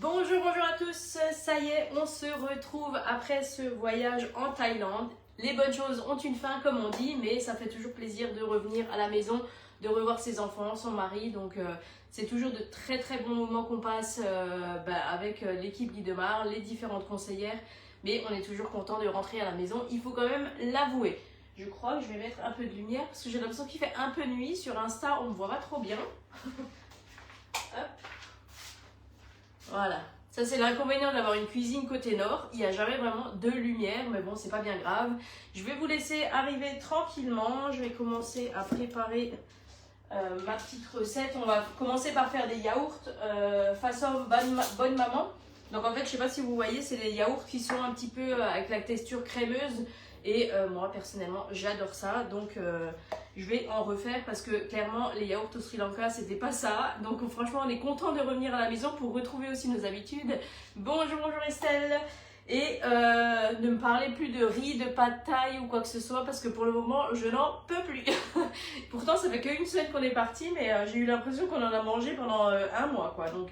Bonjour à tous, ça y est, on se retrouve après ce voyage en Thaïlande. Les bonnes choses ont une fin comme on dit, mais ça fait toujours plaisir de revenir à la maison, de revoir ses enfants, son mari. Donc c'est toujours de très bons moments qu'on passe avec l'équipe Guy Demar, les différentes conseillères. Mais on est toujours content de rentrer à la maison, il faut quand même l'avouer. Je crois que je vais mettre un peu de lumière parce que j'ai l'impression qu'il fait un peu nuit. Sur Insta, on ne me voit pas trop bien. Hop. Voilà, ça c'est l'inconvénient d'avoir une cuisine côté nord, il n'y a jamais vraiment de lumière, mais bon c'est pas bien grave. Je vais vous laisser arriver tranquillement, je vais commencer à préparer ma petite recette. On va commencer par faire des yaourts façon bonne maman. Donc en fait je sais pas si vous voyez, c'est des yaourts qui sont un petit peu avec la texture crémeuse. Et moi personnellement j'adore ça, donc je vais en refaire parce que clairement les yaourts au Sri Lanka c'était pas ça. Donc franchement on est content de revenir à la maison pour retrouver aussi nos habitudes. Bonjour Estelle. Et ne me parlez plus de riz, de pad thaï ou quoi que ce soit parce que pour le moment je n'en peux plus. Pourtant ça fait qu'une semaine qu'on est parti, mais j'ai eu l'impression qu'on en a mangé pendant un mois quoi. Donc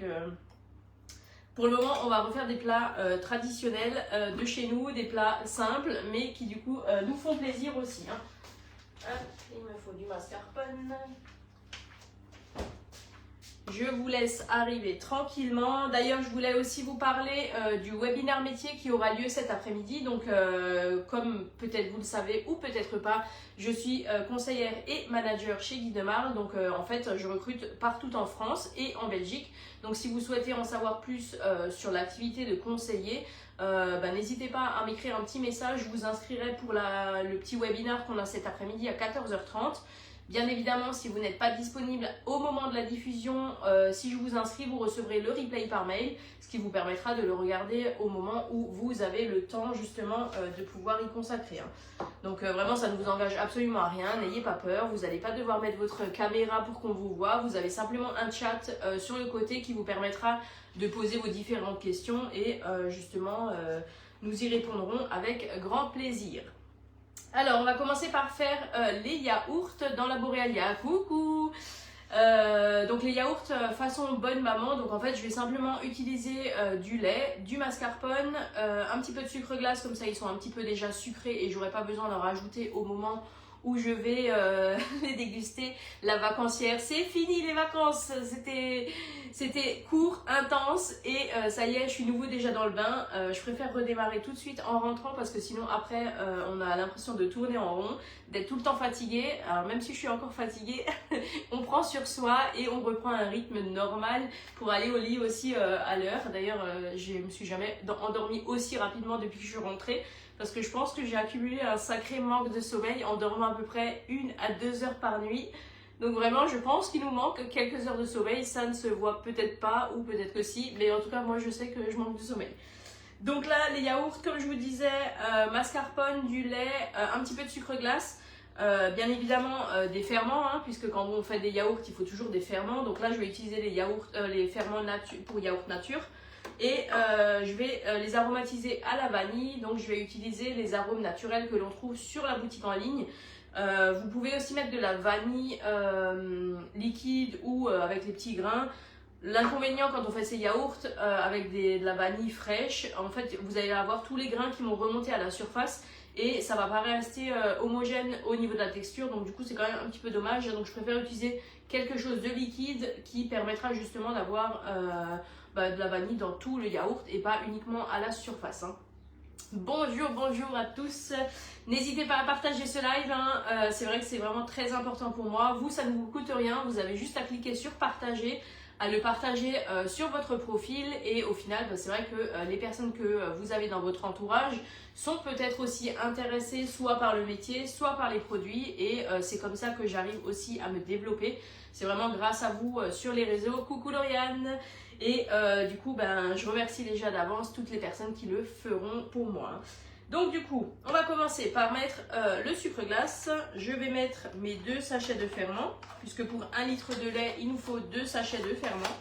pour le moment, on va refaire des plats traditionnels de chez nous, des plats simples, mais qui du coup nous font plaisir aussi. Hein. Hop, il me faut du mascarpone. Je vous laisse arriver tranquillement. D'ailleurs, je voulais aussi vous parler du webinaire métier qui aura lieu cet après-midi. Donc, comme peut-être vous le savez ou peut-être pas, je suis conseillère et manager chez Guy Demar. Donc, en fait, je recrute partout en France et en Belgique. Donc, si vous souhaitez en savoir plus sur l'activité de conseiller, n'hésitez pas à m'écrire un petit message. Je vous inscrirai pour le petit webinaire qu'on a cet après-midi à 14h30. Bien évidemment, si vous n'êtes pas disponible au moment de la diffusion, si je vous inscris, vous recevrez le replay par mail, ce qui vous permettra de le regarder au moment où vous avez le temps justement de pouvoir y consacrer. Hein. Donc vraiment, ça ne vous engage absolument à rien, n'ayez pas peur, vous n'allez pas devoir mettre votre caméra pour qu'on vous voit, vous avez simplement un chat sur le côté qui vous permettra de poser vos différentes questions et justement, nous y répondrons avec grand plaisir. Alors, on va commencer par faire les yaourts dans la Borealia. Coucou! Donc les yaourts façon bonne maman. Donc en fait, je vais simplement utiliser du lait, du mascarpone, un petit peu de sucre glace, comme ça ils sont un petit peu déjà sucrés et j'aurai pas besoin d'en rajouter au moment où je vais les déguster. La vacancière, c'est fini les vacances, c'était court, intense et ça y est, je suis nouveau déjà dans le bain. Je préfère redémarrer tout de suite en rentrant parce que sinon après on a l'impression de tourner en rond, d'être tout le temps fatigué. Alors même si je suis encore fatiguée, on prend sur soi et on reprend un rythme normal pour aller au lit aussi à l'heure. D'ailleurs, je me suis jamais endormie aussi rapidement depuis que je suis rentrée. Parce que je pense que j'ai accumulé un sacré manque de sommeil en dormant à peu près 1 à 2 heures par nuit. Donc vraiment, je pense qu'il nous manque quelques heures de sommeil. Ça ne se voit peut-être pas ou peut-être que si. Mais en tout cas, moi, je sais que je manque de sommeil. Donc là, les yaourts, comme je vous disais, mascarpone, du lait, un petit peu de sucre glace. Bien évidemment, des ferments, hein, puisque quand on fait des yaourts, il faut toujours des ferments. Donc là, je vais utiliser les ferments pour yaourt nature. Et je vais les aromatiser à la vanille, donc je vais utiliser les arômes naturels que l'on trouve sur la boutique en ligne. Vous pouvez aussi mettre de la vanille liquide ou avec les petits grains. L'inconvénient quand on fait ces yaourts avec de la vanille fraîche, en fait vous allez avoir tous les grains qui vont remonter à la surface et ça va pas rester homogène au niveau de la texture, donc du coup c'est quand même un petit peu dommage. Donc je préfère utiliser quelque chose de liquide qui permettra justement d'avoir de la vanille dans tout le yaourt et pas uniquement à la surface. Hein. Bonjour à tous. N'hésitez pas à partager ce live. Hein. C'est vrai que c'est vraiment très important pour moi. Vous, ça ne vous coûte rien. Vous avez juste à cliquer sur partager, à le partager sur votre profil et au final, c'est vrai que les personnes que vous avez dans votre entourage sont peut-être aussi intéressées soit par le métier, soit par les produits et c'est comme ça que j'arrive aussi à me développer. C'est vraiment grâce à vous sur les réseaux. Coucou Lauriane. Et du coup, je remercie déjà d'avance toutes les personnes qui le feront pour moi. Donc du coup, on va commencer par mettre le sucre glace. Je vais mettre mes 2 sachets de ferment, puisque pour 1 litre de lait, il nous faut 2 sachets de ferment.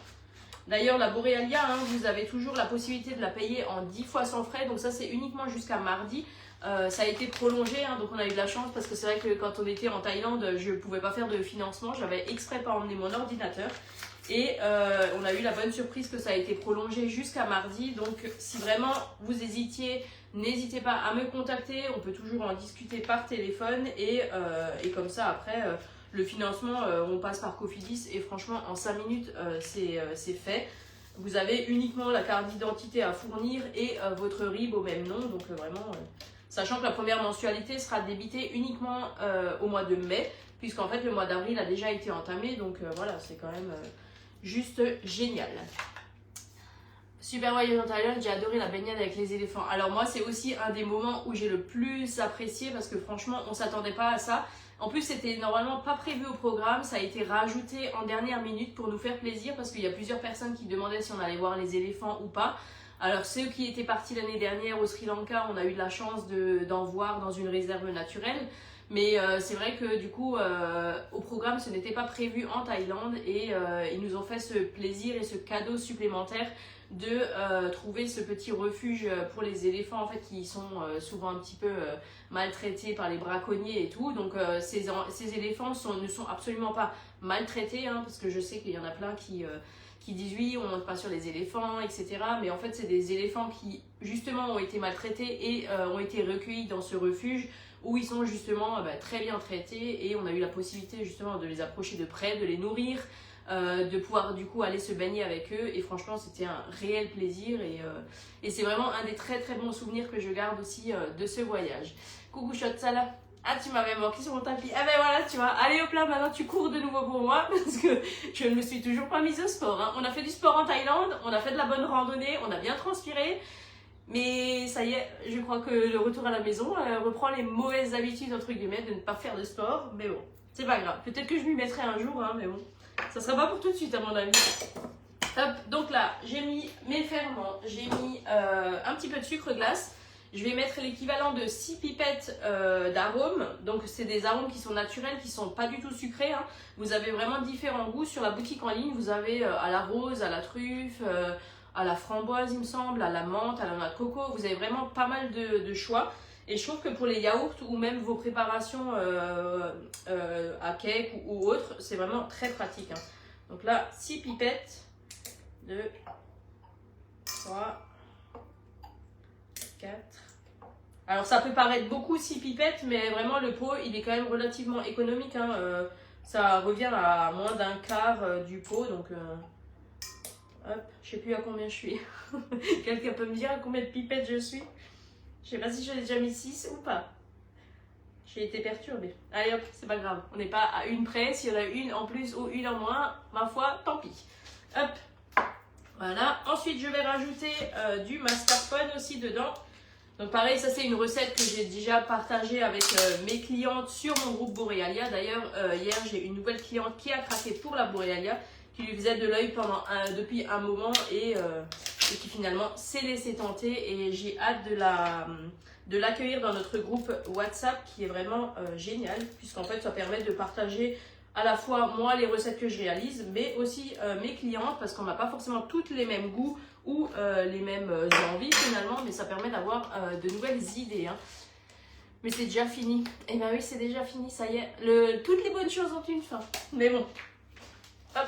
D'ailleurs, la Borealia, hein, vous avez toujours la possibilité de la payer en 10 fois sans frais. Donc ça, c'est uniquement jusqu'à mardi. Ça a été prolongé, hein, donc on a eu de la chance parce que c'est vrai que quand on était en Thaïlande, je ne pouvais pas faire de financement. J'avais exprès pas emmené mon ordinateur. Et on a eu la bonne surprise que ça a été prolongé jusqu'à mardi. Donc si vraiment vous hésitiez, n'hésitez pas à me contacter. On peut toujours en discuter par téléphone. Et comme ça après, le financement, on passe par Cofidis. Et franchement, en 5 minutes, c'est fait. Vous avez uniquement la carte d'identité à fournir et votre RIB au même nom. Donc vraiment, sachant que la première mensualité sera débitée uniquement au mois de mai. Puisqu'en fait, le mois d'avril a déjà été entamé. Donc voilà, c'est quand même juste génial. Super voyage en Thaïlande, j'ai adoré la baignade avec les éléphants. Alors moi, c'est aussi un des moments où j'ai le plus apprécié parce que franchement, on ne s'attendait pas à ça. En plus, c'était normalement pas prévu au programme, ça a été rajouté en dernière minute pour nous faire plaisir parce qu'il y a plusieurs personnes qui demandaient si on allait voir les éléphants ou pas. Alors ceux qui étaient partis l'année dernière au Sri Lanka, on a eu de la chance d'en voir dans une réserve naturelle. Mais c'est vrai que du coup, au programme, ce n'était pas prévu en Thaïlande et ils nous ont fait ce plaisir et ce cadeau supplémentaire de trouver ce petit refuge pour les éléphants en fait, qui sont souvent un petit peu maltraités par les braconniers et tout. Donc ces éléphants ne sont absolument pas maltraités, hein, parce que je sais qu'il y en a plein qui disent oui, on ne monte pas sur les éléphants, etc. Mais en fait, c'est des éléphants qui justement ont été maltraités et ont été recueillis dans ce refuge où ils sont justement très bien traités et on a eu la possibilité justement de les approcher de près, de les nourrir, de pouvoir du coup aller se baigner avec eux et franchement c'était un réel plaisir et c'est vraiment un des très très bons souvenirs que je garde aussi de ce voyage. Coucou Shotsala. Ah, tu m'avais manqué sur mon tapis. Ah ben voilà, tu vois, allez hop là, maintenant tu cours de nouveau pour moi parce que je ne me suis toujours pas mise au sport, hein. On a fait du sport en Thaïlande, on a fait de la bonne randonnée, on a bien transpiré. Mais ça y est, je crois que le retour à la maison reprend les mauvaises habitudes entre guillemets de ne pas faire de sport. Mais bon, c'est pas grave. Peut-être que je m'y mettrai un jour, hein, mais bon, ça sera pas pour tout de suite à mon avis. Hop, donc là, j'ai mis mes ferments, j'ai mis un petit peu de sucre glace. Je vais mettre l'équivalent de 6 pipettes d'arômes. Donc c'est des arômes qui sont naturels, qui sont pas du tout sucrés, hein. Vous avez vraiment différents goûts. Sur la boutique en ligne, vous avez à la rose, à la truffe, à la framboise il me semble, à la menthe, à la noix de coco. Vous avez vraiment pas mal de choix. Et je trouve que pour les yaourts ou même vos préparations à cake ou autres, c'est vraiment très pratique, hein. Donc là, 6 pipettes, 2, 3, 4. Alors ça peut paraître beaucoup 6 pipettes, mais vraiment le pot il est quand même relativement économique, hein. Ça revient à moins d'un quart du pot, donc hop, je sais plus à combien je suis. Quelqu'un peut me dire à combien de pipettes je suis? Je sais pas si j'en ai déjà mis 6 ou pas. J'ai été perturbée. Allez hop, c'est pas grave, on n'est pas à une près. S'il y en a une en plus ou une en moins, ma foi, tant pis. Hop, voilà. Ensuite je vais rajouter du mascarpone aussi dedans. Donc pareil, ça c'est une recette que j'ai déjà partagée avec mes clientes sur mon groupe Borealia. D'ailleurs, hier j'ai une nouvelle cliente qui a craqué pour la Borealia, qui lui faisait de l'œil depuis un moment et qui finalement s'est laissée tenter. Et j'ai hâte de l'accueillir dans notre groupe WhatsApp qui est vraiment génial, puisqu'en fait ça permet de partager à la fois moi les recettes que je réalise, mais aussi mes clientes, parce qu'on n'a pas forcément toutes les mêmes goûts ou les mêmes envies finalement, mais ça permet d'avoir de nouvelles idées, hein. Mais c'est déjà fini. Eh bien oui, c'est déjà fini, ça y est. Toutes les bonnes choses ont une fin. Mais bon, hop,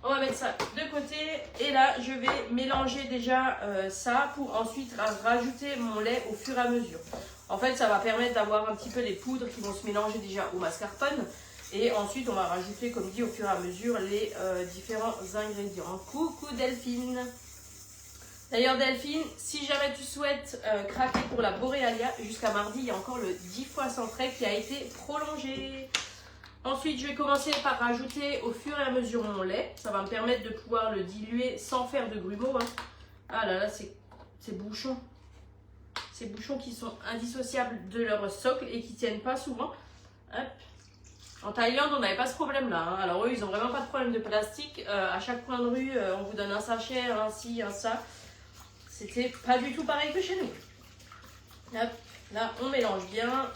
on va mettre ça de côté. Et là, je vais mélanger déjà ça pour ensuite rajouter mon lait au fur et à mesure. En fait, ça va permettre d'avoir un petit peu les poudres qui vont se mélanger déjà au mascarpone. Et ensuite, on va rajouter, comme dit, au fur et à mesure les différents ingrédients. Coucou Delphine! D'ailleurs Delphine, si jamais tu souhaites craquer pour la Borealia, jusqu'à mardi, il y a encore le 10 fois sans frais qui a été prolongé. Ensuite, je vais commencer par rajouter au fur et à mesure mon lait. Ça va me permettre de pouvoir le diluer sans faire de grumeaux, hein. Ah là là, ces bouchons. Ces bouchons qui sont indissociables de leur socle et qui ne tiennent pas souvent. Hop. En Thaïlande, on n'avait pas ce problème-là, hein. Alors eux, ils n'ont vraiment pas de problème de plastique. À chaque coin de rue, on vous donne un sachet, un ci, un ça. C'était pas du tout pareil que chez nous. Hop, là, on mélange bien.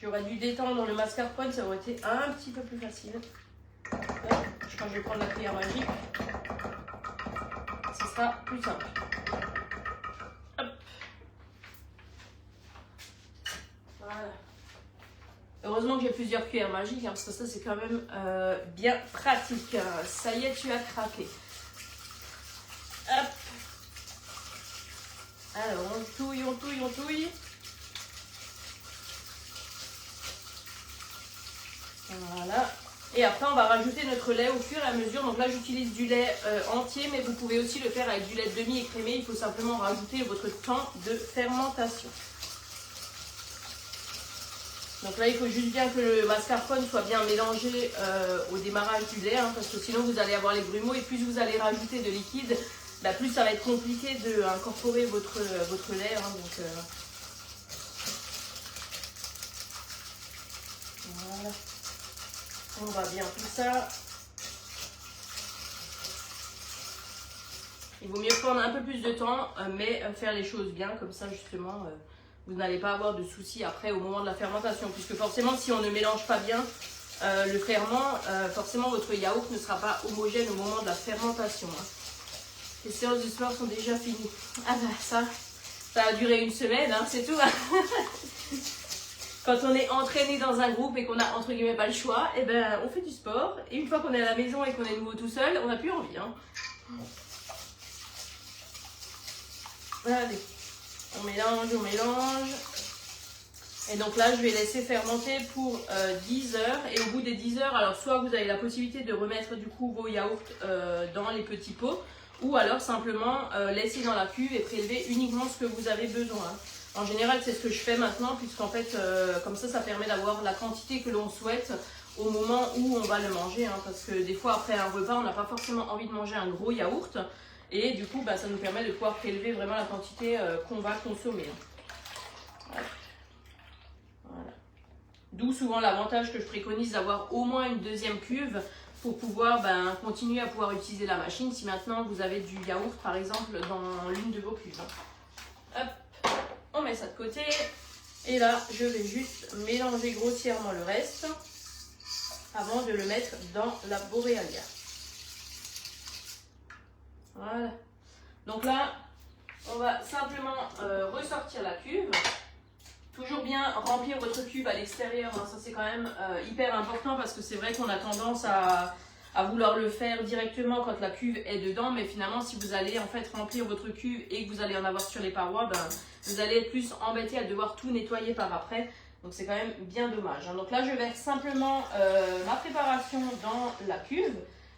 J'aurais dû détendre le mascarpone, ça aurait été un petit peu plus facile. Hop, je crois que je vais prendre la cuillère magique. Ce sera plus simple. Hop. Voilà. heureusement que j'ai plusieurs cuillères magiques, hein, parce que ça c'est quand même bien pratique. Ça y est, tu as craqué. Hop. Alors, on touille, on touille, on touille. Voilà. Et après, on va rajouter notre lait au fur et à mesure. Donc là, j'utilise du lait entier, mais vous pouvez aussi le faire avec du lait demi-écrémé. Il faut simplement rajouter votre temps de fermentation. Donc là, il faut juste bien que le mascarpone soit bien mélangé au démarrage du lait, hein, parce que sinon, vous allez avoir les grumeaux. Et plus vous allez rajouter de liquide, bah, plus ça va être compliqué d'incorporer votre lait. Hein, donc, voilà. On va bien tout ça. Il vaut mieux prendre un peu plus de temps, mais faire les choses bien, comme ça justement, vous n'allez pas avoir de soucis après au moment de la fermentation. Puisque forcément, si on ne mélange pas bien le ferment, forcément votre yaourt ne sera pas homogène au moment de la fermentation. Hein. Les séances de sport sont déjà finies. Ah bah ça a duré une semaine, hein, c'est tout. Quand on est entraîné dans un groupe et qu'on a entre guillemets pas le choix, et ben on fait du sport. Et une fois qu'on est à la maison et qu'on est nouveau tout seul, on n'a plus envie. Hein. Allez, on mélange, on mélange. Et donc là, je vais laisser fermenter pour 10 heures. Et au bout des 10 heures, alors soit vous avez la possibilité de remettre du coup vos yaourts dans les petits pots, ou alors simplement laisser dans la cuve et prélever uniquement ce que vous avez besoin. En général, c'est ce que je fais maintenant, puisqu'en fait, comme ça permet d'avoir la quantité que l'on souhaite au moment où on va le manger. Hein, parce que des fois, après un repas, on n'a pas forcément envie de manger un gros yaourt. Et du coup, bah, ça nous permet de pouvoir prélever vraiment la quantité qu'on va consommer. Hein. Voilà. D'où souvent l'avantage que je préconise d'avoir au moins une deuxième cuve pour pouvoir continuer à pouvoir utiliser la machine si maintenant vous avez du yaourt par exemple dans l'une de vos cuves. Hop. On met ça de côté et là je vais juste mélanger grossièrement le reste avant de le mettre dans la Borealia. Voilà. Donc là on va simplement ressortir la cuve. Toujours bien remplir votre cuve à l'extérieur, hein. Ça c'est quand même hyper important parce que c'est vrai qu'on a tendance à vouloir le faire directement quand la cuve est dedans, mais finalement si vous allez en fait remplir votre cuve et que vous allez en avoir sur les parois, vous allez être plus embêté à devoir tout nettoyer par après, donc c'est quand même bien dommage. Hein. Donc là je verse simplement ma préparation dans la cuve.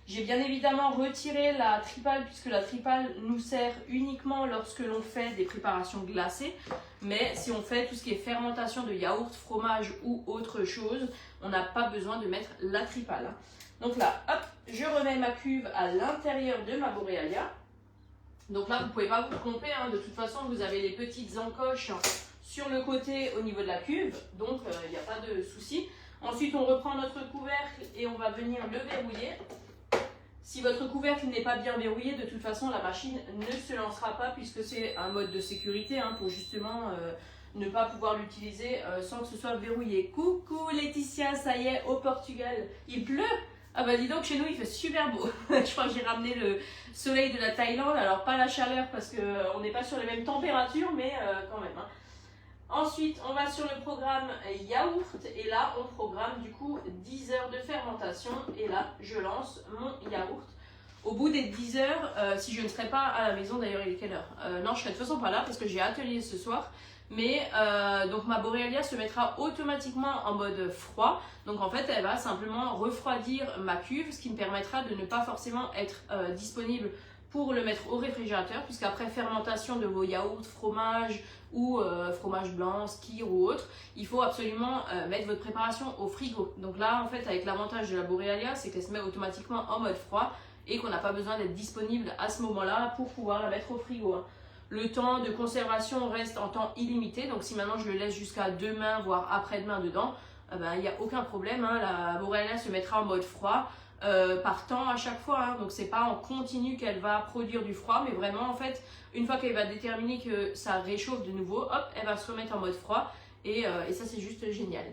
J'ai bien évidemment retiré la tripale puisque la tripale nous sert uniquement lorsque l'on fait des préparations glacées. Mais si on fait tout ce qui est fermentation de yaourt, fromage ou autre chose, on n'a pas besoin de mettre la tripale. Hein. Donc là, hop, je remets ma cuve à l'intérieur de ma Borealia. Donc là, vous ne pouvez pas vous tromper. Hein. De toute façon, vous avez les petites encoches sur le côté au niveau de la cuve. Donc, il n'y a pas de souci. Ensuite, on reprend notre couvercle et on va venir le verrouiller. Si votre couvercle n'est pas bien verrouillé, de toute façon, la machine ne se lancera pas puisque c'est un mode de sécurité hein, pour justement ne pas pouvoir l'utiliser sans que ce soit verrouillé. Coucou Laetitia, ça y est, au Portugal, il pleut. Ah bah dis donc, chez nous il fait super beau. Je crois que j'ai ramené le soleil de la Thaïlande, alors pas la chaleur parce qu'on n'est pas sur les mêmes températures, mais quand même. Hein. Ensuite, on va sur le programme yaourt et là, on programme du coup 10 heures de fermentation et là, je lance mon yaourt. Au bout des 10 heures, si je ne serai pas à la maison, d'ailleurs il est quelle heure non, je serai de toute façon pas là parce que j'ai atelier ce soir. Mais donc ma Borealia se mettra automatiquement en mode froid. Donc en fait, elle va simplement refroidir ma cuve, ce qui me permettra de ne pas forcément être disponible pour le mettre au réfrigérateur, puisqu'après fermentation de vos yaourts, fromage ou fromage blanc, skyr ou autre, il faut absolument mettre votre préparation au frigo. Donc là, en fait, avec l'avantage de la Borealia, c'est qu'elle se met automatiquement en mode froid et qu'on n'a pas besoin d'être disponible à ce moment-là pour pouvoir la mettre au frigo. Hein. Le temps de conservation reste en temps illimité, donc si maintenant je le laisse jusqu'à demain, voire après-demain dedans, il n'y a aucun problème. Hein. La Borealia se mettra en mode froid. Par temps à chaque fois, hein. Donc c'est pas en continu qu'elle va produire du froid, mais vraiment en fait une fois qu'elle va déterminer que ça réchauffe de nouveau, hop, elle va se remettre en mode froid et ça c'est juste génial.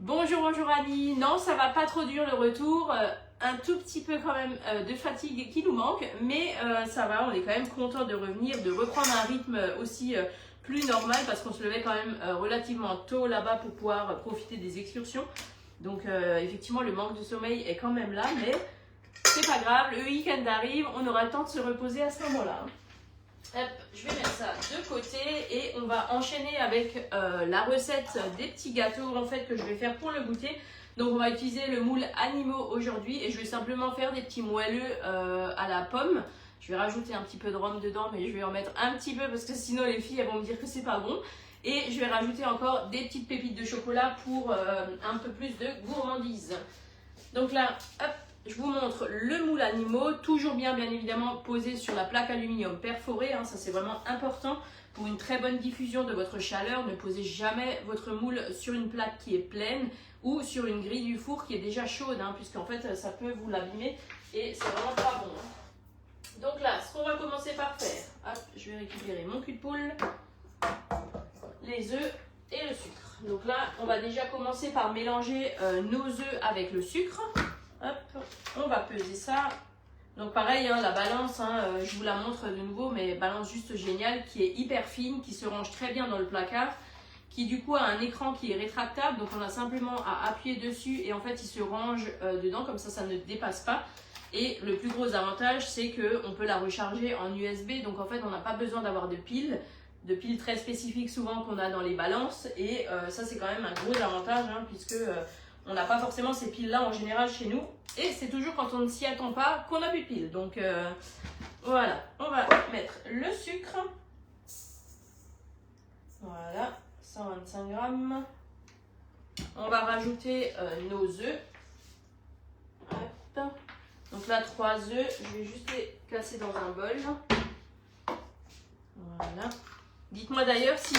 Bonjour Annie, non ça va pas trop dur le retour, un tout petit peu quand même de fatigue qui nous manque, mais ça va, on est quand même content de revenir, de reprendre un rythme aussi plus normal parce qu'on se levait quand même relativement tôt là-bas pour pouvoir profiter des excursions. Donc effectivement le manque de sommeil est quand même là, mais c'est pas grave, le week-end arrive, on aura le temps de se reposer à ce moment-là. Hop, je vais mettre ça de côté et on va enchaîner avec la recette des petits gâteaux en fait que je vais faire pour le goûter. Donc on va utiliser le moule animaux aujourd'hui et je vais simplement faire des petits moelleux à la pomme. Je vais rajouter un petit peu de rhum dedans, mais je vais en mettre un petit peu parce que sinon les filles elles vont me dire que c'est pas bon. Et je vais rajouter encore des petites pépites de chocolat pour un peu plus de gourmandise. Donc là, hop, je vous montre le moule animaux, toujours bien évidemment posé sur la plaque aluminium perforée, hein, ça c'est vraiment important. Pour une très bonne diffusion de votre chaleur, ne posez jamais votre moule sur une plaque qui est pleine ou sur une grille du four qui est déjà chaude, hein, puisqu'en fait ça peut vous l'abîmer et c'est vraiment pas bon. Donc là, ce qu'on va commencer par faire, hop, je vais récupérer mon cul de poule, les œufs et le sucre. Donc là, on va déjà commencer par mélanger nos œufs avec le sucre. Hop, on va peser ça. Donc pareil, hein, la balance, hein, je vous la montre de nouveau, mais balance juste géniale, qui est hyper fine, qui se range très bien dans le placard, qui du coup a un écran qui est rétractable, donc on a simplement à appuyer dessus et en fait il se range dedans, comme ça ne dépasse pas. Et le plus gros avantage, c'est qu'on peut la recharger en USB, donc en fait on n'a pas besoin d'avoir de piles très spécifiques souvent qu'on a dans les balances, et ça c'est quand même un gros avantage, hein, puisque on n'a pas forcément ces piles là en général chez nous, et c'est toujours quand on ne s'y attend pas qu'on n'a plus de piles. Donc voilà, on va mettre le sucre, voilà, 125 grammes, on va rajouter nos œufs. Hop. Donc là 3 œufs, je vais juste les placer dans un bol, voilà. Dites-moi d'ailleurs si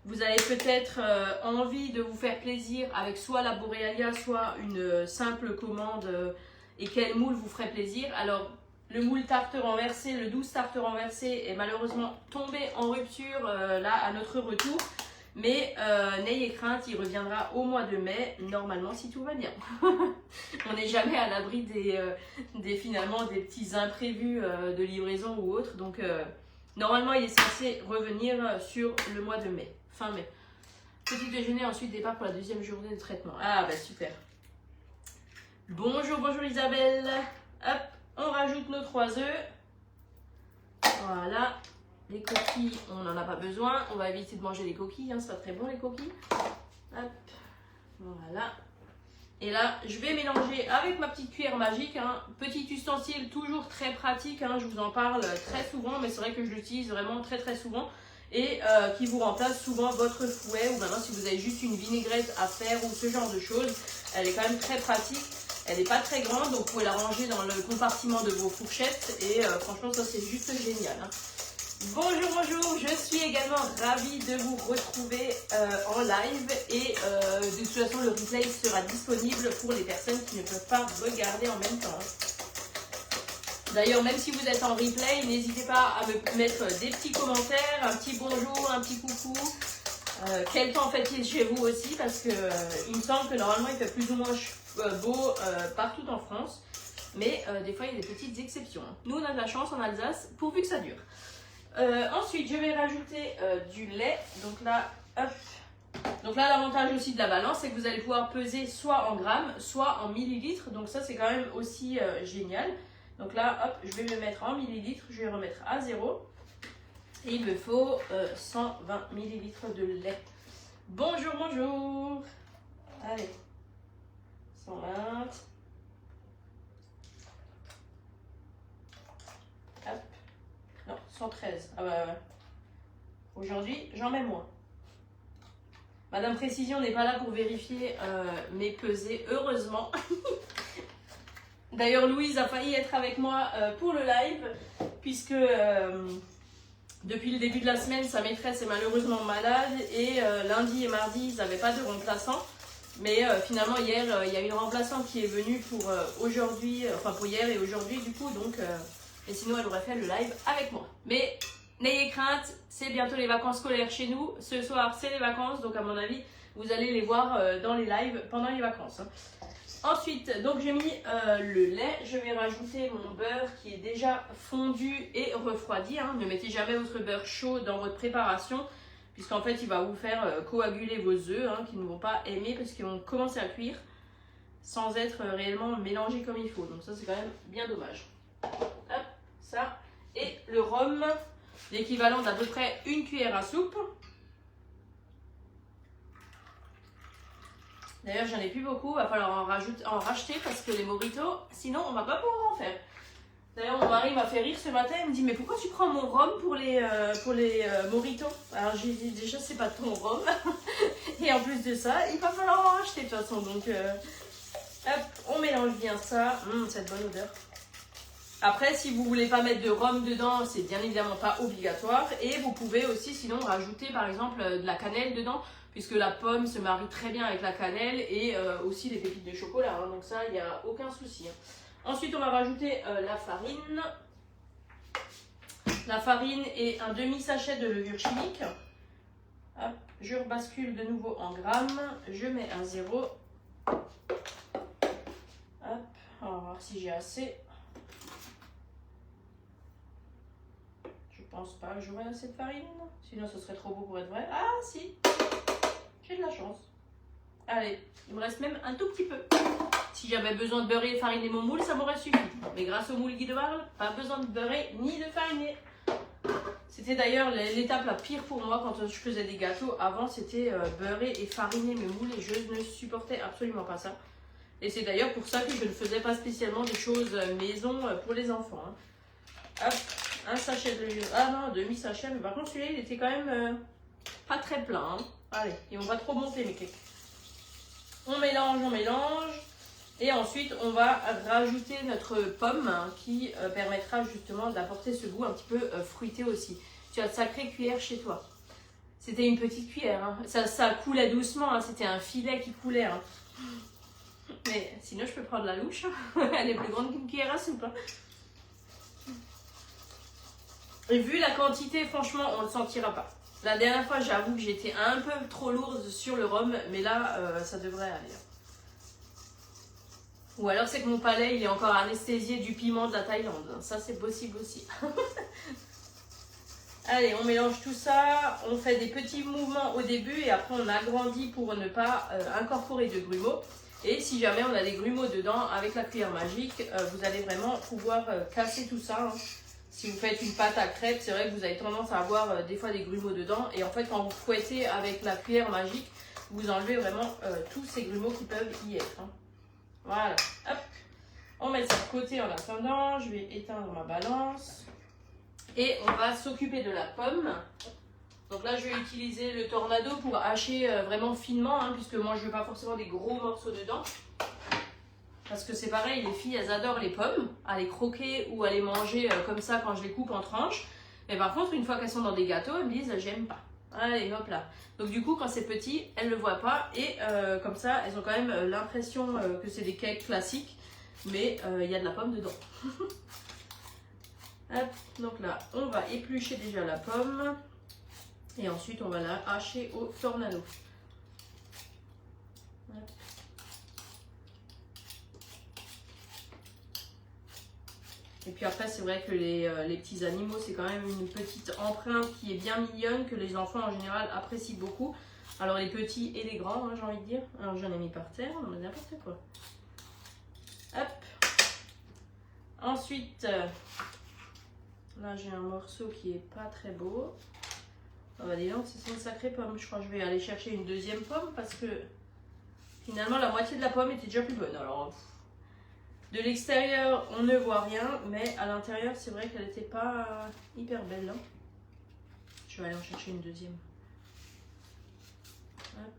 vous avez peut-être envie de vous faire plaisir avec soit la Borealia, soit une simple commande, et quel moule vous ferait plaisir. Alors, le moule tarte renversé, le 12 tarte renversé est malheureusement tombé en rupture là à notre retour. Mais n'ayez crainte, il reviendra au mois de mai, normalement si tout va bien. On n'est jamais à l'abri finalement des petits imprévus de livraison ou autre. Donc normalement il est censé revenir sur le mois de mai, fin mai. Petit déjeuner, ensuite départ pour la deuxième journée de traitement. Ah bah super. Bonjour, bonjour Isabelle. Hop, on rajoute nos 3 œufs. Voilà. Les coquilles, on n'en a pas besoin. On va éviter de manger les coquilles, hein, c'est pas très bon les coquilles. Hop, voilà. Et là, je vais mélanger avec ma petite cuillère magique. Hein. Petit ustensile toujours très pratique, hein, je vous en parle très souvent, mais c'est vrai que je l'utilise vraiment très souvent. Et qui vous remplace souvent votre fouet, ou maintenant si vous avez juste une vinaigrette à faire ou ce genre de choses. Elle est quand même très pratique. Elle n'est pas très grande, donc vous pouvez la ranger dans le compartiment de vos fourchettes. Et franchement, ça c'est juste génial. Hein. Bonjour, bonjour, je suis également ravie de vous retrouver en live et de toute façon le replay sera disponible pour les personnes qui ne peuvent pas regarder en même temps. D'ailleurs, même si vous êtes en replay, n'hésitez pas à me mettre des petits commentaires, un petit bonjour, un petit coucou. Quel temps fait-il chez vous aussi, parce que il me semble que normalement il fait plus ou moins beau partout en France, mais des fois il y a des petites exceptions. Nous on a de la chance en Alsace, pourvu que ça dure. Ensuite, je vais rajouter du lait. Donc là, hop. Donc là, l'avantage aussi de la balance, c'est que vous allez pouvoir peser soit en grammes, soit en millilitres. Donc ça, c'est quand même aussi génial. Donc là, hop, je vais me mettre en millilitres. Je vais remettre à 0. Et il me faut 120 millilitres de lait. Bonjour, bonjour. Allez. 120. Hop. Non, 113. Ah bah, aujourd'hui, j'en mets moins. Madame Précision n'est pas là pour vérifier mes pesées, heureusement. D'ailleurs, Louise a failli être avec moi pour le live, puisque depuis le début de la semaine, sa maîtresse est malheureusement malade, et lundi et mardi, ils n'avaient pas de remplaçant. Mais finalement, hier, il y a une remplaçante qui est venue pour aujourd'hui, enfin pour hier et aujourd'hui, du coup, donc... Et sinon, elle aurait fait le live avec moi. Mais n'ayez crainte, c'est bientôt les vacances scolaires chez nous. Ce soir, c'est les vacances. Donc, à mon avis, vous allez les voir dans les lives pendant les vacances. Ensuite, donc j'ai mis le lait. Je vais rajouter mon beurre qui est déjà fondu et refroidi. Hein. Ne mettez jamais votre beurre chaud dans votre préparation, puisqu'en fait, il va vous faire coaguler vos œufs, hein, qui ne vont pas aimer parce qu'ils vont commencer à cuire sans être réellement mélangés comme il faut. Donc ça, c'est quand même bien dommage. Hop, ça. Et le rhum, l'équivalent d'à peu près une cuillère à soupe. D'ailleurs, j'en ai plus beaucoup, il va falloir en racheter parce que les mojitos, sinon on va pas pouvoir en faire. D'ailleurs, mon mari m'a fait rire ce matin, il me dit mais pourquoi tu prends mon rhum pour les mojitos? Alors j'ai dit déjà c'est pas ton rhum et en plus de ça, il va falloir en racheter de toute façon. Donc hop, on mélange bien ça, cette bonne odeur. Après, si vous voulez pas mettre de rhum dedans, c'est bien évidemment pas obligatoire et vous pouvez aussi sinon rajouter par exemple de la cannelle dedans, puisque la pomme se marie très bien avec la cannelle et aussi les pépites de chocolat, hein, donc ça, il n'y a aucun souci. Hein. Ensuite, on va rajouter la farine. La farine et un demi-sachet de levure chimique. Hop, je rebascule de nouveau en grammes. Je mets un 0. Hop, on va voir si j'ai assez. Je pense pas que j'aurai assez de farine. Sinon, ce serait trop beau pour être vrai. Ah, si! J'ai de la chance. Allez, il me reste même un tout petit peu. Si j'avais besoin de beurrer et fariner mon moule, ça m'aurait suffi. Mais grâce au moule Guy de Marle, pas besoin de beurrer ni de fariner. C'était d'ailleurs l'étape la pire pour moi quand je faisais des gâteaux. Avant, c'était beurrer et fariner mes moules et je ne supportais absolument pas ça. Et c'est d'ailleurs pour ça que je ne faisais pas spécialement des choses maison pour les enfants. Hein. Hop, un sachet de... Ah non, demi-sachet. Mais par contre, celui-là, il était quand même pas très plein. Hein. Allez, et on va trop monter mes cakes. On mélange, on mélange. Et ensuite, on va rajouter notre pomme qui permettra justement d'apporter ce goût un petit peu fruité aussi. Tu as de sacrées cuillères chez toi. C'était une petite cuillère. Hein. Ça coulait doucement. Hein. C'était un filet qui coulait. Hein. Mais sinon, je peux prendre la louche. Elle est plus grande qu'une cuillère à soupe. Hein. Et vu la quantité, franchement, on ne le sentira pas. La dernière fois, j'avoue que j'étais un peu trop lourde sur le rhum, mais là, ça devrait aller. Ou alors c'est que mon palais, il est encore anesthésié du piment de la Thaïlande. Ça, c'est possible aussi. Allez, on mélange tout ça. On fait des petits mouvements au début et après, on agrandit pour ne pas incorporer de grumeaux. Et si jamais on a des grumeaux dedans, avec la cuillère magique, vous allez vraiment pouvoir casser tout ça. Hein. Si vous faites une pâte à crêpes, c'est vrai que vous avez tendance à avoir des fois des grumeaux dedans. Et en fait, quand vous fouettez avec la cuillère magique, vous enlevez vraiment tous ces grumeaux qui peuvent y être. Hein. Voilà. Hop. On met ça de côté en attendant. Je vais éteindre ma balance. Et on va s'occuper de la pomme. Donc là, je vais utiliser le tornado pour hacher vraiment finement, hein, puisque moi, je ne veux pas forcément des gros morceaux dedans. Parce que c'est pareil, les filles, elles adorent les pommes, à les croquer ou à les manger comme ça quand je les coupe en tranches. Mais par contre, une fois qu'elles sont dans des gâteaux, elles me disent, j'aime pas. Allez, hop là. Donc du coup, quand c'est petit, elles ne le voient pas. Et comme ça, elles ont quand même l'impression que c'est des cakes classiques. Mais il y a de la pomme dedans. Hop, donc là, on va éplucher déjà la pomme. Et ensuite, on va la hacher au tornado. Hop. Et puis après, c'est vrai que les petits animaux, c'est quand même une petite empreinte qui est bien mignonne, que les enfants en général apprécient beaucoup. Alors les petits et les grands, hein, j'ai envie de dire. Alors j'en ai mis par terre, on a n'importe quoi. Hop. Ensuite, là j'ai un morceau qui est pas très beau. On va dire, c'est une sacrée pomme. Je crois que je vais aller chercher une deuxième pomme parce que finalement la moitié de la pomme était déjà plus bonne. Alors... De l'extérieur, on ne voit rien, mais à l'intérieur, c'est vrai qu'elle n'était pas hyper belle. Hein. Je vais aller en chercher une deuxième. Hop.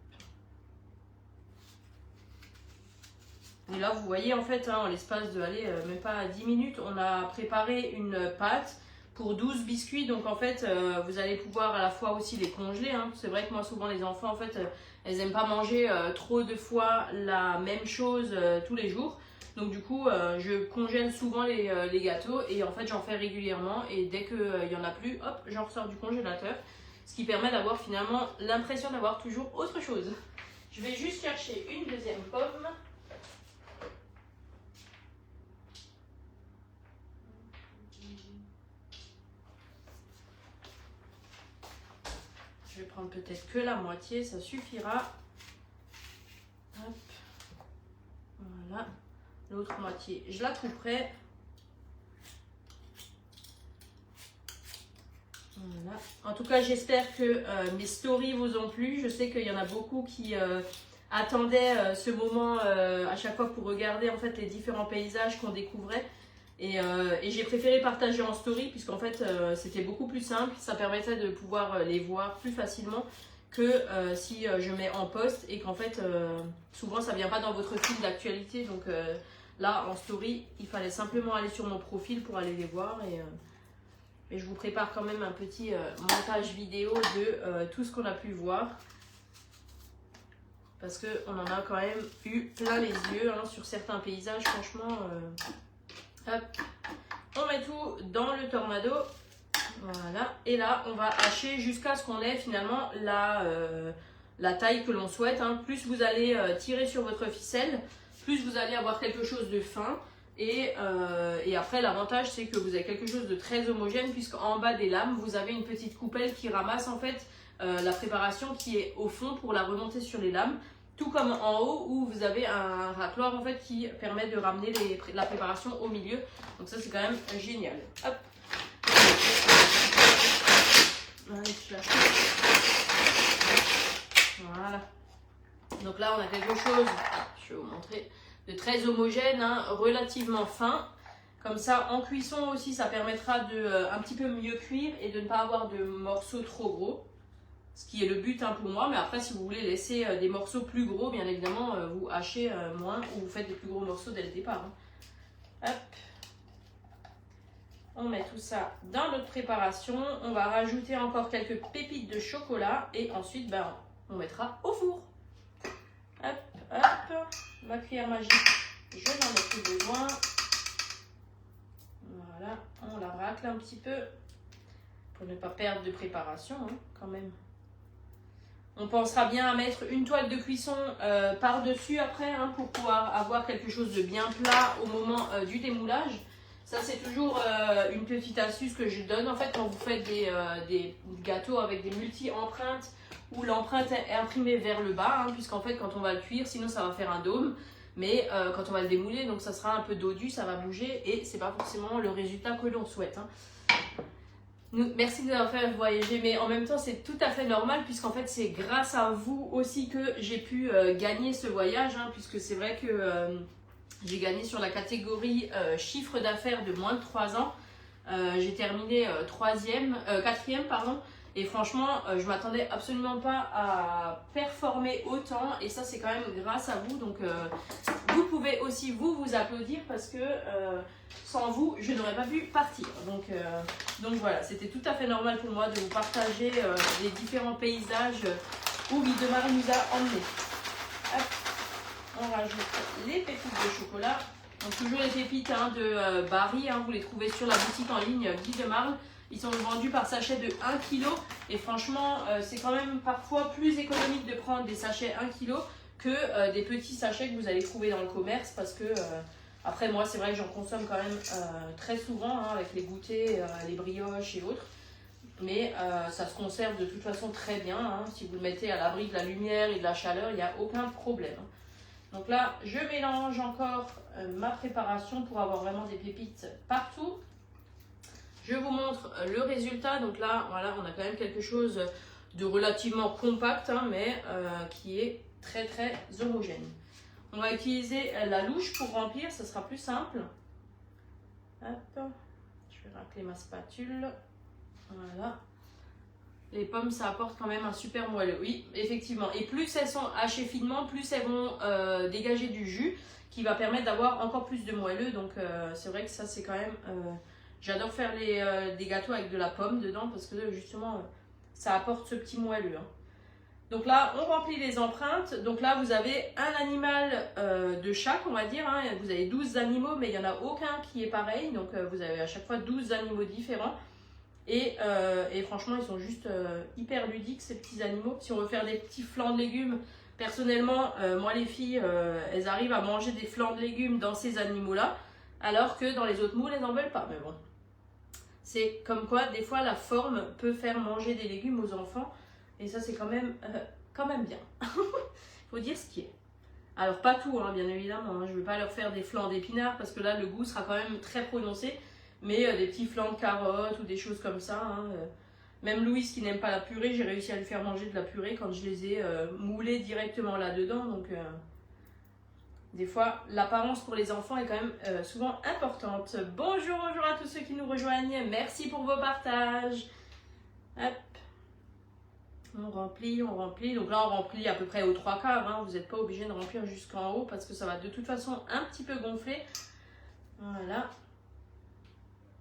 Et là, vous voyez, en fait, hein, en l'espace de, allez, même pas 10 minutes, on a préparé une pâte pour 12 biscuits. Donc, en fait, vous allez pouvoir à la fois aussi les congeler. Hein. C'est vrai que moi, souvent, les enfants, en fait, elles n'aiment pas manger trop de fois la même chose tous les jours. Donc du coup, je congèle souvent les gâteaux et en fait j'en fais régulièrement et dès qu'il n'y en a plus, hop, j'en ressors du congélateur. Ce qui permet d'avoir finalement l'impression d'avoir toujours autre chose. Je vais juste chercher une deuxième pomme. prendre peut-être que la moitié, ça suffira. Hop. Voilà. L'autre moitié, je la couperai. Voilà. En tout cas, j'espère que mes stories vous ont plu. Je sais qu'il y en a beaucoup qui attendaient ce moment à chaque fois pour regarder en fait les différents paysages qu'on découvrait. Et j'ai préféré partager en story puisqu'en fait c'était beaucoup plus simple. Ça permettait de pouvoir les voir plus facilement que si je mets en post et qu'en fait souvent ça ne vient pas dans votre fil d'actualité. Donc là en story, il fallait simplement aller sur mon profil pour aller les voir. Et je vous prépare quand même un petit montage vidéo de tout ce qu'on a pu voir. Parce qu'on en a quand même eu plein les yeux hein, sur certains paysages. Franchement, hop. On met tout dans le tornado. Voilà. Et là, on va hacher jusqu'à ce qu'on ait finalement la taille que l'on souhaite. Hein. Plus vous allez tirer sur votre ficelle, plus vous allez avoir quelque chose de fin. Et après, l'avantage, c'est que vous avez quelque chose de très homogène puisqu'en bas des lames, vous avez une petite coupelle qui ramasse en fait la préparation qui est au fond pour la remonter sur les lames. Tout comme en haut où vous avez un racloir en fait qui permet de ramener la préparation au milieu. Donc ça, c'est quand même génial. Hop. Voilà. Donc là, on a quelque chose, je vais vous montrer, de très homogène, hein, relativement fin. Comme ça, en cuisson aussi, ça permettra de un petit peu mieux cuire et de ne pas avoir de morceaux trop gros. Ce qui est le but hein, pour moi. Mais après, si vous voulez laisser des morceaux plus gros, bien évidemment, vous hachez moins ou vous faites des plus gros morceaux dès le départ. Hein. Hop. On met tout ça dans notre préparation. On va rajouter encore quelques pépites de chocolat. Et ensuite, ben, on mettra au four. Hop, hop. Ma cuillère magique, je n'en ai plus besoin. Voilà, on la racle un petit peu pour ne pas perdre de préparation hein, quand même. On pensera bien à mettre une toile de cuisson par-dessus après hein, pour pouvoir avoir quelque chose de bien plat au moment du démoulage. Ça c'est toujours une petite astuce que je donne en fait quand vous faites des gâteaux avec des multi-empreintes où l'empreinte est imprimée vers le bas, hein, puisqu'en fait quand on va le cuire, sinon ça va faire un dôme, mais quand on va le démouler, donc ça sera un peu dodu, ça va bouger et c'est pas forcément le résultat que l'on souhaite. Hein. Merci de nous avoir fait voyager, mais en même temps c'est tout à fait normal puisqu'en fait c'est grâce à vous aussi que j'ai pu gagner ce voyage, hein, puisque c'est vrai que j'ai gagné sur la catégorie chiffre d'affaires de moins de 3 ans. J'ai terminé 4e, pardon. Et franchement, je m'attendais absolument pas à performer autant. Et ça, c'est quand même grâce à vous. Donc, vous pouvez aussi vous applaudir parce que sans vous, je n'aurais pas pu partir. Donc voilà, c'était tout à fait normal pour moi de vous partager les différents paysages où Guidemar nous a emmenés. Hop, on rajoute les pépites de chocolat. Donc toujours les pépites hein, de Barry, hein, vous les trouvez sur la boutique en ligne Guidemar. Ils sont vendus par sachet de 1 kg et franchement c'est quand même parfois plus économique de prendre des sachets 1 kg que des petits sachets que vous allez trouver dans le commerce parce que après moi c'est vrai que j'en consomme quand même très souvent hein, avec les goûters, les brioches et autres. Mais ça se conserve de toute façon très bien, hein. Si vous le mettez à l'abri de la lumière et de la chaleur, il n'y a aucun problème. Donc là je mélange encore ma préparation pour avoir vraiment des pépites partout. Je vous montre le résultat. Donc là, voilà, on a quand même quelque chose de relativement compact, hein, mais qui est très très homogène. On va utiliser la louche pour remplir, ça sera plus simple. Hop, je vais racler ma spatule. Voilà. Les pommes, ça apporte quand même un super moelleux. Oui, effectivement. Et plus elles sont hachées finement, plus elles vont dégager du jus qui va permettre d'avoir encore plus de moelleux. Donc c'est vrai que ça, c'est quand même... J'adore faire des gâteaux avec de la pomme dedans parce que justement ça apporte ce petit moelleux. Hein. Donc là on remplit les empreintes. Donc là vous avez un animal de chaque on va dire. Hein. Vous avez 12 animaux mais il n'y en a aucun qui est pareil. Donc vous avez à chaque fois 12 animaux différents. Et franchement ils sont juste hyper ludiques ces petits animaux. Si on veut faire des petits flancs de légumes, personnellement moi les filles elles arrivent à manger des flancs de légumes dans ces animaux là. Alors que dans les autres moules elles n'en veulent pas. Mais bon. C'est comme quoi, des fois, la forme peut faire manger des légumes aux enfants. Et ça, c'est quand même bien. Faut dire ce qui est. Alors, pas tout, hein, bien évidemment. Hein. Je ne vais pas leur faire des flancs d'épinards parce que là, le goût sera quand même très prononcé. Mais des petits flancs de carottes ou des choses comme ça. Hein, même Louise qui n'aime pas la purée, j'ai réussi à lui faire manger de la purée quand je les ai moulés directement là-dedans. Donc, des fois, l'apparence pour les enfants est quand même souvent importante. Bonjour à tous ceux qui nous rejoignent. Merci pour vos partages. Hop. On remplit. Donc là, on remplit à peu près aux 3/4. Hein. Vous n'êtes pas obligé de remplir jusqu'en haut parce que ça va de toute façon un petit peu gonfler. Voilà.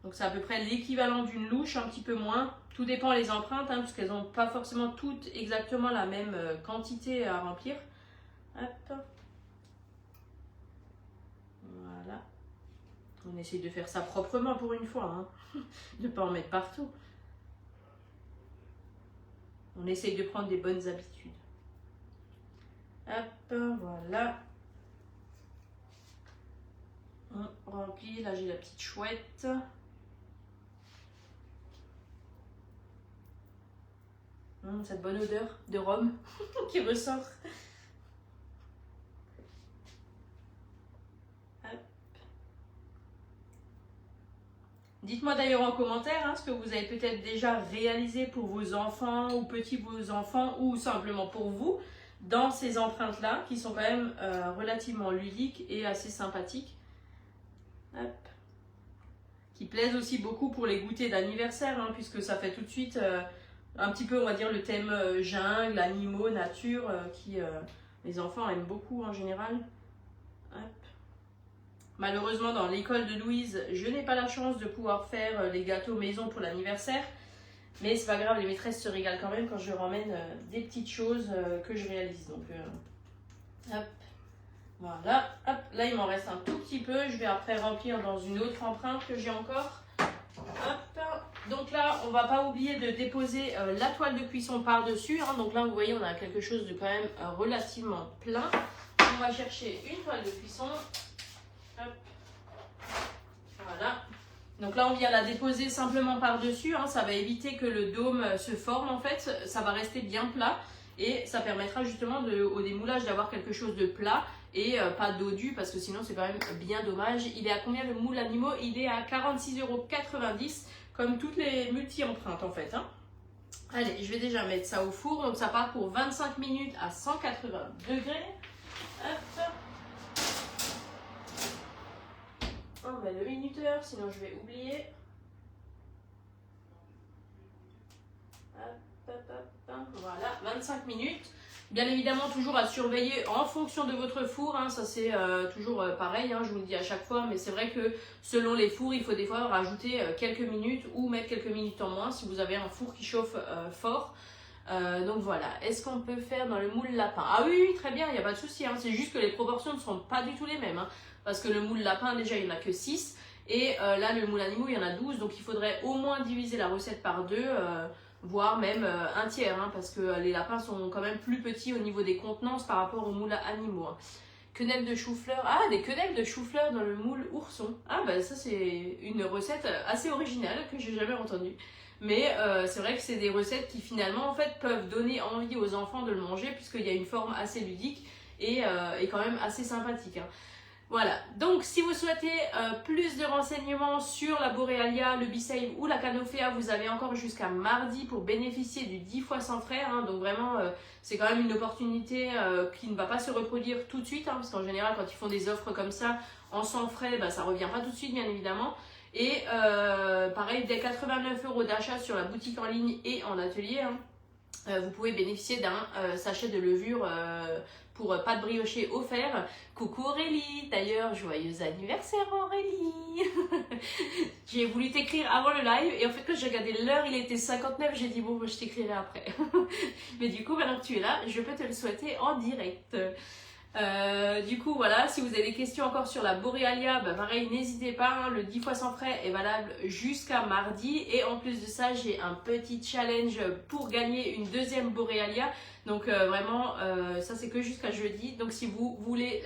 Donc c'est à peu près l'équivalent d'une louche, un petit peu moins. Tout dépend les empreintes, hein, puisqu'elles n'ont pas forcément toutes exactement la même quantité à remplir. Hop. Voilà. On essaye de faire ça proprement pour une fois. Hein. De ne pas en mettre partout. On essaye de prendre des bonnes habitudes. Hop, voilà. On remplit. Là, j'ai la petite chouette. Cette bonne odeur de rhum qui ressort. Dites-moi d'ailleurs en commentaire ce que vous avez peut-être déjà réalisé pour vos enfants ou vos enfants ou simplement pour vous dans ces empreintes-là qui sont quand même relativement ludiques et assez sympathiques. Hop. Qui plaisent aussi beaucoup pour les goûters d'anniversaire puisque ça fait tout de suite un petit peu, on va dire, le thème jungle, animaux, nature qui les enfants aiment beaucoup en général. Hop. Malheureusement, dans l'école de Louise, je n'ai pas la chance de pouvoir faire les gâteaux maison pour l'anniversaire. Mais c'est pas grave, les maîtresses se régalent quand même quand je leur emmène des petites choses que je réalise. Donc, hop, voilà. Hop, là, il m'en reste un tout petit peu. Je vais après remplir dans une autre empreinte que j'ai encore. Hop. Donc là, on va pas oublier de déposer la toile de cuisson par-dessus. Donc là, vous voyez, on a quelque chose de quand même relativement plein. On va chercher une toile de cuisson. Hop. Voilà. Donc là, on vient la déposer simplement par-dessus. Ça va éviter que le dôme se forme en fait. Ça va rester bien plat et ça permettra justement au démoulage d'avoir quelque chose de plat et pas dodu parce que sinon c'est quand même bien dommage. Il est à combien le moule animaux? Il est à 46,90 € comme toutes les multi-empreintes en fait. Allez, je vais déjà mettre ça au four. Donc ça part pour 25 minutes à 180 degrés. Hop. On met le minuteur, sinon je vais oublier. Voilà, 25 minutes. Bien évidemment, toujours à surveiller en fonction de votre four. Ça, c'est toujours pareil, je vous le dis à chaque fois. Mais c'est vrai que selon les fours, il faut des fois rajouter quelques minutes ou mettre quelques minutes en moins si vous avez un four qui chauffe fort. Donc voilà, est-ce qu'on peut faire dans le moule lapin? Ah oui, très bien, il n'y a pas de souci. C'est juste que les proportions ne sont pas du tout les mêmes. Parce que le moule lapin, déjà, il n'y en a que 6. Et là, le moule animaux, il y en a 12. Donc, il faudrait au moins diviser la recette par 2, voire même un tiers. Parce que les lapins sont quand même plus petits au niveau des contenances par rapport aux moules animaux. Quenelles de chou-fleur. Ah, des quenelles de chou-fleur dans le moule ourson. Ah, bah ça, c'est une recette assez originale que j'ai jamais entendue. Mais c'est vrai que c'est des recettes qui finalement, en fait, peuvent donner envie aux enfants de le manger puisqu'il y a une forme assez ludique et quand même assez sympathique. Voilà, donc si vous souhaitez plus de renseignements sur la Borealia, le Bisame ou la Canophéa, vous avez encore jusqu'à mardi pour bénéficier du 10 fois sans frais. Donc vraiment, c'est quand même une opportunité qui ne va pas se reproduire tout de suite. Parce qu'en général, quand ils font des offres comme ça, en sans frais, ça ne revient pas tout de suite, bien évidemment. Et pareil, dès 89 € d'achat sur la boutique en ligne et en atelier, vous pouvez bénéficier d'un sachet de levure pour pâte briochée offert. Coucou Aurélie, d'ailleurs, joyeux anniversaire Aurélie. J'ai voulu t'écrire avant le live et en fait quand j'ai regardé l'heure, il était 59, j'ai dit bon, je t'écrirai après. Mais du coup, maintenant que tu es là, je peux te le souhaiter en direct. Du coup voilà, si vous avez des questions encore sur la Borealia, pareil, n'hésitez pas, le 10 fois sans frais est valable jusqu'à mardi et en plus de ça j'ai un petit challenge pour gagner une deuxième Borealia. Donc vraiment, ça c'est que jusqu'à jeudi. Donc si vous voulez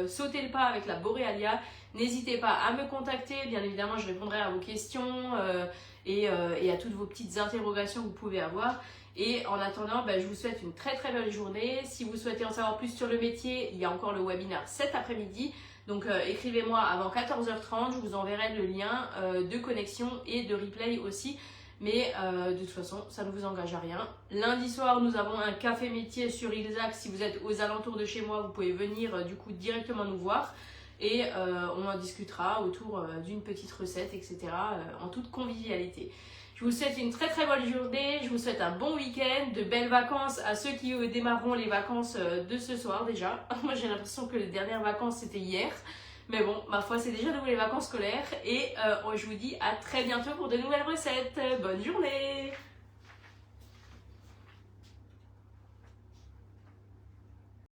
sauter le pas avec la Borealia, n'hésitez pas à me contacter. Bien évidemment, je répondrai à vos questions et à toutes vos petites interrogations que vous pouvez avoir. Et en attendant, je vous souhaite une très très belle journée. Si vous souhaitez en savoir plus sur le métier, il y a encore le webinaire cet après-midi. Donc écrivez-moi avant 14h30, je vous enverrai le lien de connexion et de replay aussi. Mais de toute façon, ça ne vous engage à rien. Lundi soir, nous avons un café métier sur Ilzac. Si vous êtes aux alentours de chez moi, vous pouvez venir du coup directement nous voir. Et on en discutera autour d'une petite recette, etc. En toute convivialité. Je vous souhaite une très très bonne journée, je vous souhaite un bon week-end, de belles vacances à ceux qui démarreront les vacances de ce soir déjà. Moi j'ai l'impression que les dernières vacances c'était hier, mais bon, ma foi c'est déjà de les vacances scolaires et je vous dis à très bientôt pour de nouvelles recettes. Bonne journée!